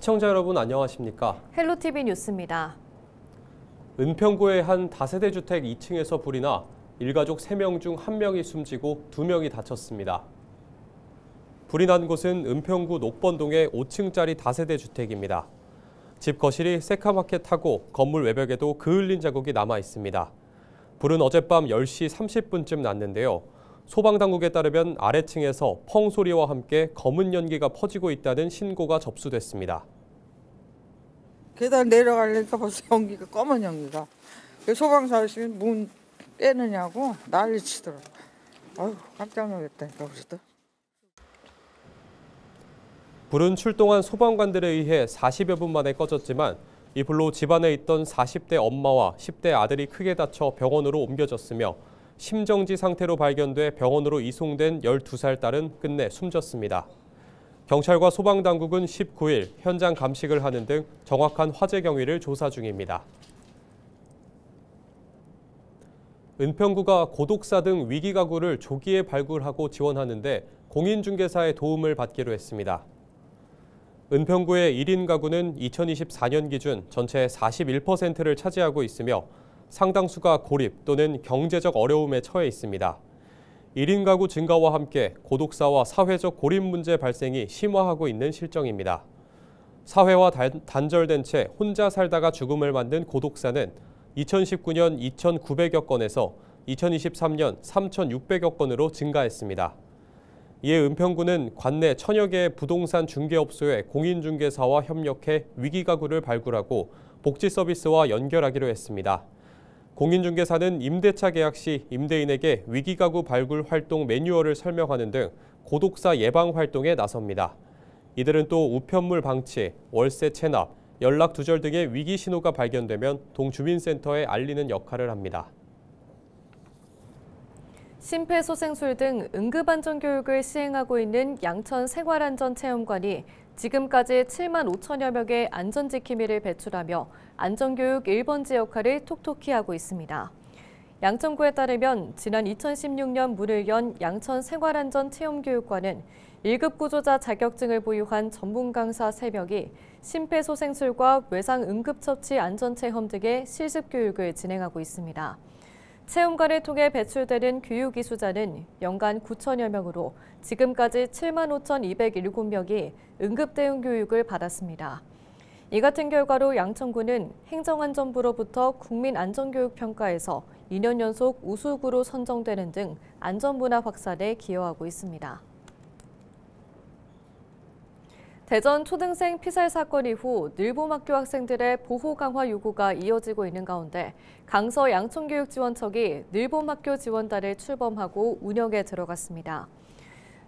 시청자 여러분 안녕하십니까? 헬로티비 뉴스입니다. 은평구의 한 다세대 주택 2층에서 불이 나 일가족 3명 중 1명이 숨지고 2명이 다쳤습니다. 불이 난 곳은 은평구 녹번동의 5층짜리 다세대 주택입니다. 집 거실이 새카맣게 타고 건물 외벽에도 그을린 자국이 남아 있습니다. 불은 어젯밤 10시 30분쯤 났는데요. 소방당국에 따르면 아래층에서 펑 소리와 함께 검은 연기가 퍼지고 있다는 신고가 접수됐습니다. 계단 내려가려니까 벌써 연기가, 검은 연기가. 소방사 아저씨 문 떼느냐고 난리치더라고. 아유, 깜짝 놀랐다니까 그래도. 불은 출동한 소방관들에 의해 40여 분 만에 꺼졌지만 이 불로 집안에 있던 40대 엄마와 10대 아들이 크게 다쳐 병원으로 옮겨졌으며 심정지 상태로 발견돼 병원으로 이송된 12살 딸은 끝내 숨졌습니다. 경찰과 소방당국은 19일 현장 감식을 하는 등 정확한 화재 경위를 조사 중입니다. 은평구가 고독사 등 위기 가구를 조기에 발굴하고 지원하는 데 공인중개사의 도움을 받기로 했습니다. 은평구의 1인 가구는 2024년 기준 전체의 41%를 차지하고 있으며 상당수가 고립 또는 경제적 어려움에 처해 있습니다. 1인 가구 증가와 함께 고독사와 사회적 고립 문제 발생이 심화하고 있는 실정입니다. 사회와 단절된 채 혼자 살다가 죽음을 맞는 고독사는 2019년 2,900여 건에서 2023년 3,600여 건으로 증가했습니다. 이에 은평구는 관내 1000여 개의 부동산 중개업소의 공인중개사와 협력해 위기가구를 발굴하고 복지 서비스와 연결하기로 했습니다. 공인중개사는 임대차 계약 시 임대인에게 위기가구 발굴 활동 매뉴얼을 설명하는 등 고독사 예방 활동에 나섭니다. 이들은 또 우편물 방치, 월세 체납, 연락 두절 등의 위기 신호가 발견되면 동주민센터에 알리는 역할을 합니다. 심폐소생술 등 응급안전교육을 시행하고 있는 양천 생활안전체험관이 지금까지 7만 5천여 명의 안전지킴이를 배출하며 안전교육 1번지 역할을 톡톡히 하고 있습니다. 양천구에 따르면 지난 2016년 문을 연 양천 생활안전체험교육관은 1급 구조자 자격증을 보유한 전문 강사 3명이 심폐소생술과 외상응급처치 안전체험 등의 실습교육을 진행하고 있습니다. 체험관을 통해 배출되는 교육이수자는 연간 9천여 명으로 지금까지 7만 5,207명이 응급대응 교육을 받았습니다. 이 같은 결과로 양천구는 행정안전부로부터 국민안전교육평가에서 2년 연속 우수구로 선정되는 등 안전문화 확산에 기여하고 있습니다. 대전 초등생 피살 사건 이후 늘봄학교 학생들의 보호 강화 요구가 이어지고 있는 가운데 강서 양천교육지원청이 늘봄학교 지원단을 출범하고 운영에 들어갔습니다.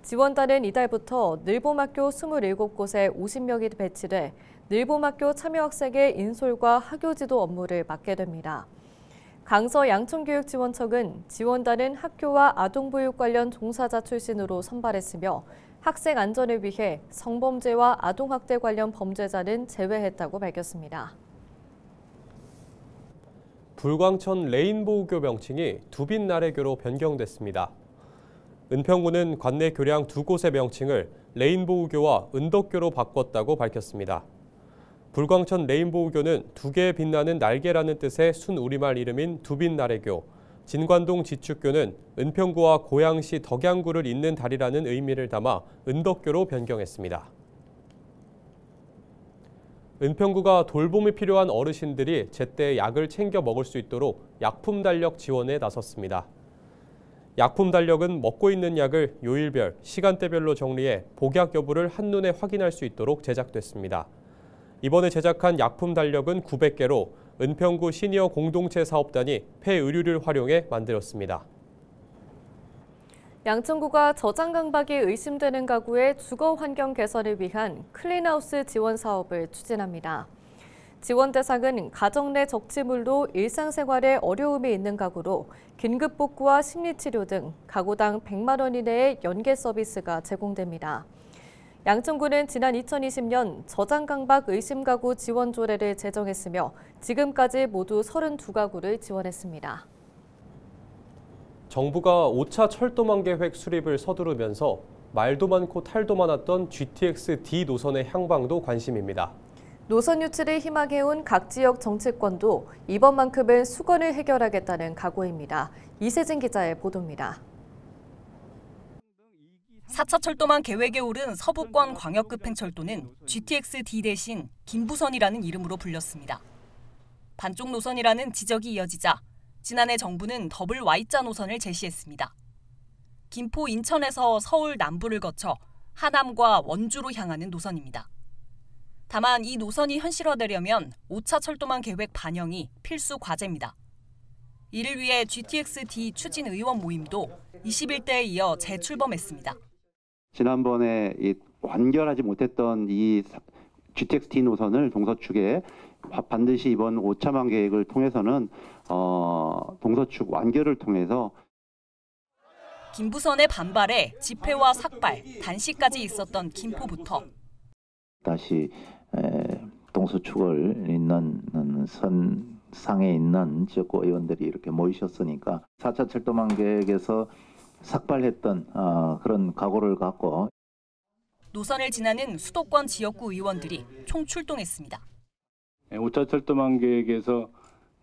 지원단은 이달부터 늘봄학교 27곳에 50명이 배치돼 늘봄학교 참여 학생의 인솔과 학교지도 업무를 맡게 됩니다. 강서 양천교육지원청은 지원단은 학교와 아동보육 관련 종사자 출신으로 선발했으며 학생 안전을 위해 성범죄와 아동학대 관련 범죄자는 제외했다고 밝혔습니다. 불광천 레인보우교 명칭이 두빛나래교로 변경됐습니다. 은평구는 관내 교량 2곳의 명칭을 레인보우교와 은덕교로 바꿨다고 밝혔습니다. 불광천 레인보우교는 2개의 빛나는 날개라는 뜻의 순우리말 이름인 두빛나래교, 진관동 지축교는 은평구와 고양시 덕양구를 잇는 다리라는 의미를 담아 은덕교로 변경했습니다. 은평구가 돌봄이 필요한 어르신들이 제때 약을 챙겨 먹을 수 있도록 약품 달력 지원에 나섰습니다. 약품 달력은 먹고 있는 약을 요일별, 시간대별로 정리해 복약 여부를 한눈에 확인할 수 있도록 제작됐습니다. 이번에 제작한 약품 달력은 900개로 은평구 시니어 공동체 사업단이 폐의류를 활용해 만들었습니다. 양천구가 저장 강박이 의심되는 가구의 주거 환경 개선을 위한 클린하우스 지원 사업을 추진합니다. 지원 대상은 가정 내 적치물로 일상생활에 어려움이 있는 가구로 긴급 복구와 심리치료 등 가구당 100만 원 이내의 연계 서비스가 제공됩니다. 양천구는 지난 2020년 저장 강박 의심 가구 지원 조례를 제정했으며 지금까지 모두 32가구를 지원했습니다. 정부가 5차 철도망 계획 수립을 서두르면서 말도 많고 탈도 많았던 GTX-D 노선의 향방도 관심입니다. 노선 유치를 희망해온 각 지역 정치권도 이번만큼은 수건을 해결하겠다는 각오입니다. 이세진 기자의 보도입니다. 4차 철도망 계획에 오른 서부권 광역급행철도는 GTX-D 대신 김부선이라는 이름으로 불렸습니다. 반쪽 노선이라는 지적이 이어지자 지난해 정부는 더블 Y자 노선을 제시했습니다. 김포, 인천에서 서울 남부를 거쳐 하남과 원주로 향하는 노선입니다. 다만 이 노선이 현실화되려면 5차 철도망 계획 반영이 필수 과제입니다. 이를 위해 GTX-D 추진 의원 모임도 21대에 이어 재출범했습니다. 지난번에 완결하지 못했던 이 GTX-D 노선을 동서축에 반드시 이번 5차망 계획을 통해서는 동서축 완결을 통해서 김부선의 반발에 집회와 삭발, 단식까지 있었던 김포부터 다시 동서축을 잇는 선상에 있는 지역구 의원들이 이렇게 모이셨으니까 4차 철도망 계획에서 삭발했던 그런 각오를 갖고 노선을 지나는 수도권 지역구 의원들이 총출동했습니다. 5차 철도망 계획에서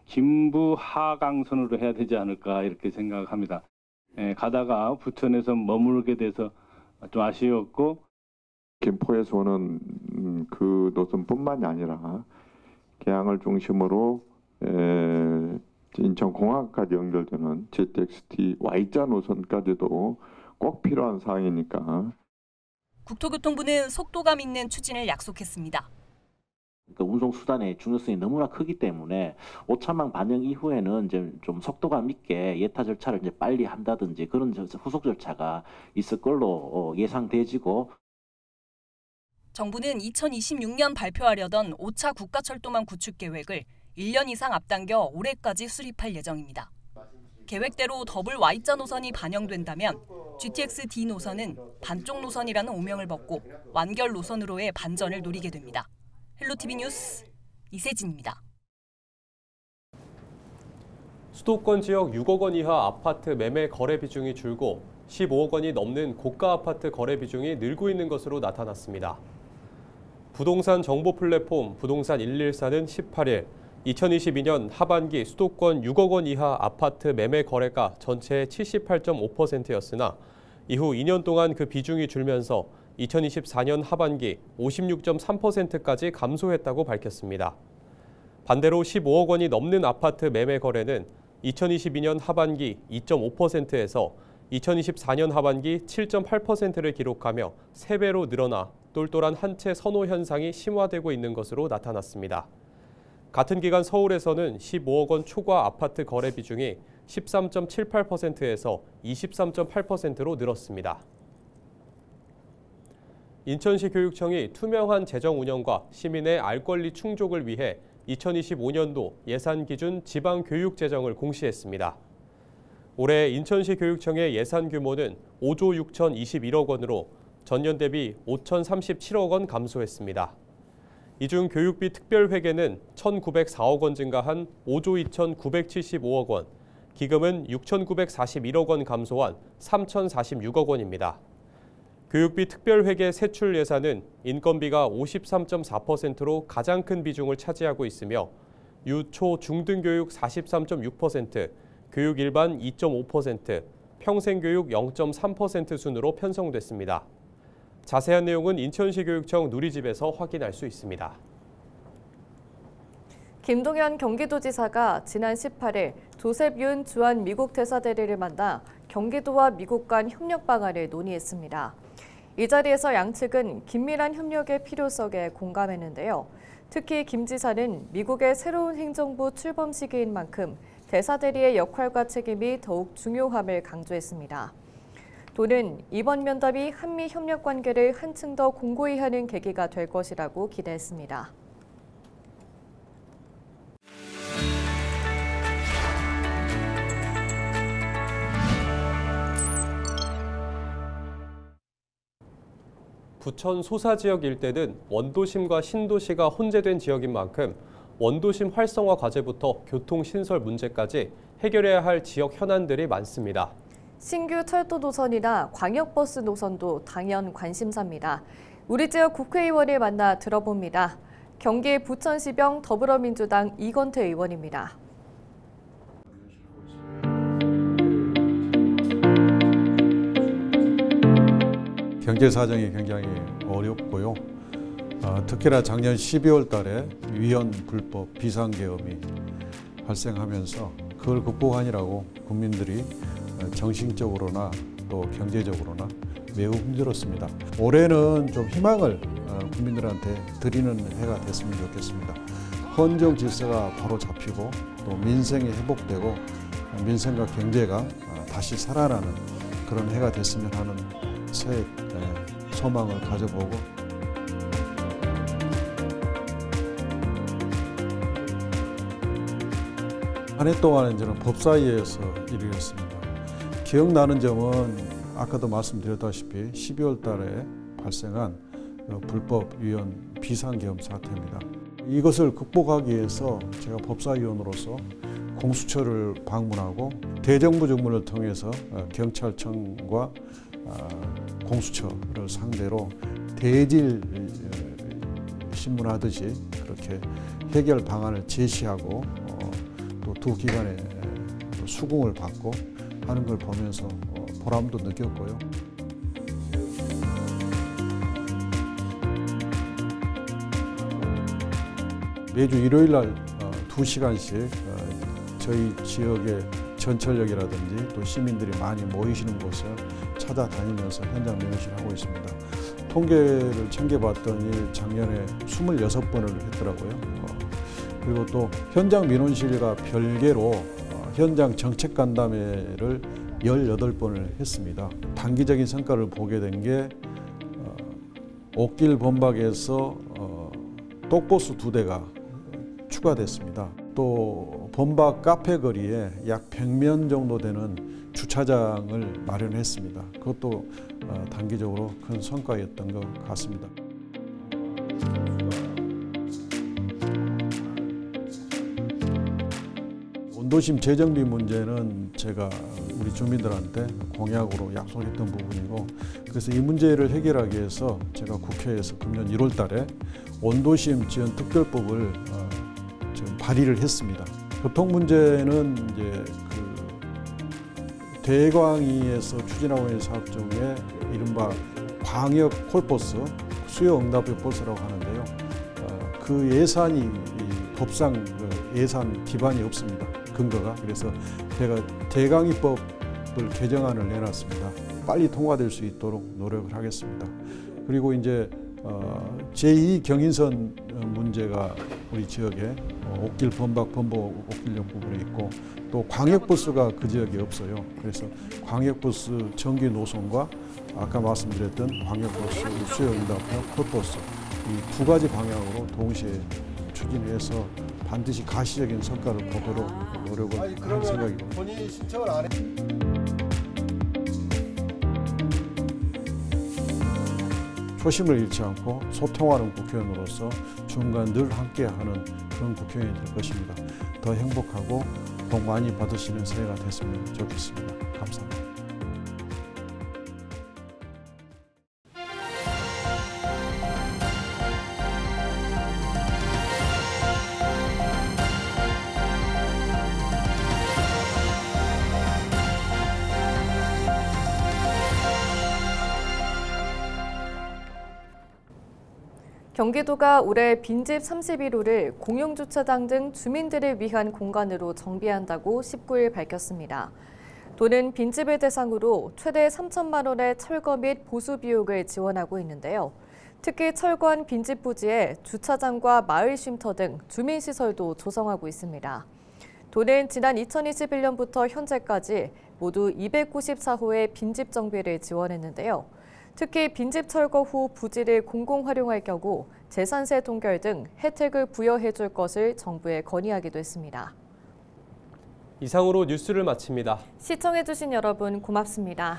김부 하강선으로 해야 되지 않을까 이렇게 생각합니다. 가다가 부천에서 머물게 돼서 좀 아쉬웠고 김포에서는 그 노선뿐만이 아니라 계양을 중심으로 인천공항까지 연결되는 GTX-D Y자 노선까지도 꼭 필요한 사항이니까. 국토교통부는 속도감 있는 추진을 약속했습니다. 그러니까 운송수단의 중요성이 너무나 크기 때문에 5차망 반영 이후에는 이제 좀 속도감 있게 예타 절차를 이제 빨리 한다든지 그런 후속 절차가 있을 걸로 예상되지고. 정부는 2026년 발표하려던 5차 국가철도망 구축 계획을 1년 이상 앞당겨 올해까지 수립할 예정입니다. 계획대로 더블 Y자 노선이 반영된다면 GTX-D 노선은 반쪽 노선이라는 오명을 벗고 완결 노선으로의 반전을 노리게 됩니다. 헬로티비 뉴스 이세진입니다. 수도권 지역 6억 원 이하 아파트 매매 거래 비중이 줄고 15억 원이 넘는 고가 아파트 거래 비중이 늘고 있는 것으로 나타났습니다. 부동산 정보 플랫폼 부동산 114는 18일 2022년 하반기 수도권 6억 원 이하 아파트 매매 거래가 전체의 78.5%였으나 이후 2년 동안 그 비중이 줄면서 2024년 하반기 56.3%까지 감소했다고 밝혔습니다. 반대로 15억 원이 넘는 아파트 매매 거래는 2022년 하반기 2.5%에서 2024년 하반기 7.8%를 기록하며 3배로 늘어나 똘똘한 한 채 선호 현상이 심화되고 있는 것으로 나타났습니다. 같은 기간 서울에서는 15억 원 초과 아파트 거래 비중이 13.78%에서 23.8%로 늘었습니다. 인천시 교육청이 투명한 재정 운영과 시민의 알 권리 충족을 위해 2025년도 예산 기준 지방 교육 재정을 공시했습니다. 올해 인천시 교육청의 예산 규모는 5조 6,021억 원으로 전년 대비 5,037억 원 감소했습니다. 이 중 교육비 특별회계는 1,904억 원 증가한 5조 2,975억 원, 기금은 6,941억 원 감소한 3,046억 원입니다. 교육비 특별회계 세출 예산은 인건비가 53.4%로 가장 큰 비중을 차지하고 있으며 유, 초, 중등교육 43.6%, 교육 일반 2.5%, 평생교육 0.3% 순으로 편성됐습니다. 자세한 내용은 인천시 교육청 누리집에서 확인할 수 있습니다. 김동연 경기도지사가 지난 18일 조셉 윤 주한 미국 대사대리를 만나 경기도와 미국 간 협력 방안을 논의했습니다. 이 자리에서 양측은 긴밀한 협력의 필요성에 공감했는데요. 특히 김 지사는 미국의 새로운 행정부 출범 시기인 만큼 대사대리의 역할과 책임이 더욱 중요함을 강조했습니다. 도는 이번 면담이 한미 협력 관계를 한층 더 공고히 하는 계기가 될 것이라고 기대했습니다. 부천 소사 지역 일대는 원도심과 신도시가 혼재된 지역인 만큼 원도심 활성화 과제부터 교통신설 문제까지 해결해야 할 지역 현안들이 많습니다. 신규 철도 노선이나 광역버스 노선도 당연 관심사입니다. 우리 지역 국회의원을 만나 들어봅니다. 경기 부천시병 더불어민주당 이건태 의원입니다. 경제 사정이 굉장히 어렵고요. 특히나 작년 12월 달에 위헌 불법 비상계엄이 발생하면서 그걸 극복하느라고 국민들이 정신적으로나 또 경제적으로나 매우 힘들었습니다. 올해는 좀 희망을 국민들한테 드리는 해가 됐으면 좋겠습니다. 헌정 질서가 바로 잡히고 또 민생이 회복되고 민생과 경제가 다시 살아나는 그런 해가 됐으면 하는 새 소망을 가져보고 한 해 동안은 저는 법사위에서 일을 했습니다. 기억나는 점은 아까도 말씀드렸다시피 12월 달에 발생한 불법 위헌 비상계엄 사태입니다. 이것을 극복하기 위해서 제가 법사위원으로서 공수처를 방문하고 대정부 정문을 통해서 경찰청과 공수처를 상대로 대질 신문하듯이 그렇게 해결 방안을 제시하고 또 두 기관의 수긍을 받고 하는 걸 보면서 보람도 느꼈고요. 매주 일요일 날 2시간씩 저희 지역의 전철역이라든지 또 시민들이 많이 모이시는 곳을 찾아다니면서 현장 면회를 하고 있습니다. 통계를 챙겨봤더니 작년에 26번을 했더라고요. 그리고 또 현장 민원실과 별개로 현장 정책 간담회를 18번을 했습니다. 단기적인 성과를 보게 된 게 옥길 범박에서 똑보스 2대가 추가됐습니다. 또 범박 카페 거리에 약 100면 정도 되는 주차장을 마련했습니다. 그것도 단기적으로 큰 성과였던 것 같습니다. 원도심 재정비 문제는 제가 우리 주민들한테 공약으로 약속했던 부분이고, 그래서 이 문제를 해결하기 위해서 제가 국회에서 금년 1월 달에 원도심 지원 특별법을 지금 발의를 했습니다. 교통 문제는 이제 대광위에서 추진하고 있는 사업 중에 이른바 광역 콜버스, 수요응답형 버스라고 하는데요. 그 예산이 법상 예산 기반이 없습니다. 근거가. 그래서 제가 대강위법을 개정안을 내놨습니다. 빨리 통과될 수 있도록 노력을 하겠습니다. 그리고 이제 제2 경인선 문제가 우리 지역에 옥길 범박 범복 옥길역 부분에 있고, 또 광역버스가 그 지역에 없어요. 그래서 광역버스 정기 노선과 아까 말씀드렸던 광역버스 수요응답형 콜버스 이 두 가지 방향으로 동시에 추진해서 반드시 가시적인 성과를 보도록 노력을 할 생각입니다. 본인이 신청을 안 해. 초심을 잃지 않고 소통하는 국회의원으로서 중간 늘 함께하는 그런 국회의원이 될 것입니다. 더 행복하고 복 많이 받으시는 새해가 됐으면 좋겠습니다. 감사합니다. 경기도가 올해 빈집 31호를 공용주차장 등 주민들을 위한 공간으로 정비한다고 19일 밝혔습니다. 도는 빈집을 대상으로 최대 3천만 원의 철거 및 보수 비용을 지원하고 있는데요. 특히 철거한 빈집 부지에 주차장과 마을 쉼터 등 주민시설도 조성하고 있습니다. 도는 지난 2021년부터 현재까지 모두 294호의 빈집 정비를 지원했는데요. 특히 빈집 철거 후 부지를 공공 활용할 경우 재산세 동결 등 혜택을 부여해 줄 것을 정부에 건의하기도 했습니다. 이상으로 뉴스를 마칩니다. 시청해 주신 여러분 고맙습니다.